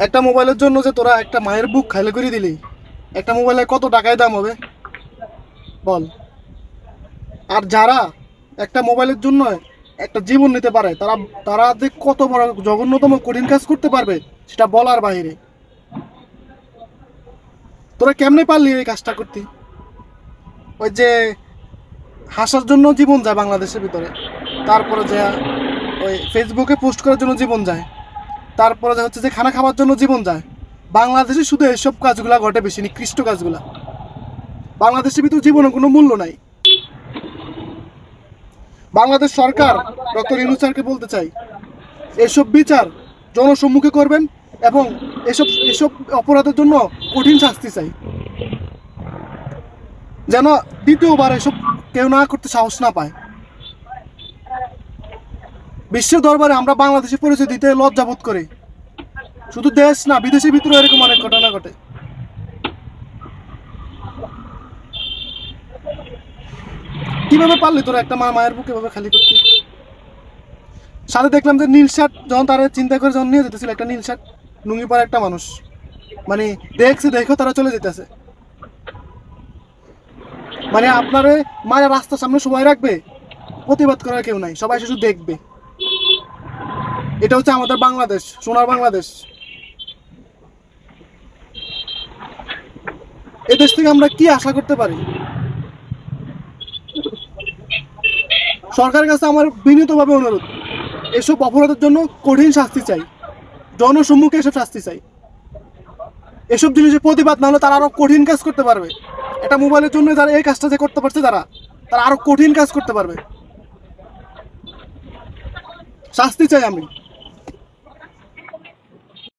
একটা মোবাইলের জন্য যে তোরা একটা মায়ের বুক খাইলে করে দিলি, একটা মোবাইলের কত টাকায় দাম হবে বল। আর যারা একটা মোবাইলের জন্য একটা জীবন নিতে পারে, তারা তারা যে কত বড় জঘন্যতম কঠিন কাজ করতে পারবে সেটা বলার বাইরে। তোরা কেমনে পারলি এই কাজটা করতে? ওই যে হাসার জন্য জীবন যায় বাংলাদেশের ভিতরে, তারপরে যে ওই ফেসবুকে পোস্ট করার জন্য জীবন যায়, তারপরে যে হচ্ছে যে খানা খাওয়ার জন্য জীবন যায়। বাংলাদেশে শুধু এসব কাজগুলা ঘটে, বেশি নিকৃষ্ট কাজগুলা। বাংলাদেশের ভিতরে জীবনের কোনো মূল্য নাই। বাংলাদেশ সরকার ডক্টর ইউনূস স্যারকে বলতে চাই, এসব বিচার জনসম্মুখে করবেন এবং এসব এসব অপরাধের জন্য কঠিন শাস্তি চাই, যেন দ্বিতীয়বার এসব কেউ না করতে সাহস না পায়। বিশ্বের দরবারে আমরা বাংলাদেশের পরিচয় দিতে লজ্জাবোধ করি। শুধু দেশ না, বিদেশের ভিতরে এরকম অনেক ঘটনা ঘটে। কিভাবে পারলি তোরা একটা মায়ের বুক এভাবে খালি করতে? সাথে দেখলাম যে নীল শার্ট, যখন তারা চিন্তা করে যখন নিয়ে যেতেছিল, একটা নীল শার্ট লুঙ্গি পরা একটা মানুষ, মানে দেখো তারা চলে যেতেছে। মানে আপনারে মায়ের রাস্তার সামনে সবাই রাখবে, প্রতিবাদ করার কেউ নাই, সবাই শুধু দেখবে। এটা হচ্ছে আমাদের বাংলাদেশ, সোনার বাংলাদেশ। এ দেশ থেকে আমরা কি আশা করতে পারি? সরকারের কাছে আমার বিনীতভাবে অনুরোধ, এসব অপরাধের জন্য কঠিন শাস্তি চাই, জনসম্মুখে এসব শাস্তি চাই। এসব জিনিসের প্রতিবাদ না হলে তারা আরো কঠিন কাজ করতে পারবে। একটা মোবাইলের জন্য যারা এই কাজটা যে করতে পারছে, তারা আরো কঠিন কাজ করতে পারবে। শাস্তি চাই আমি।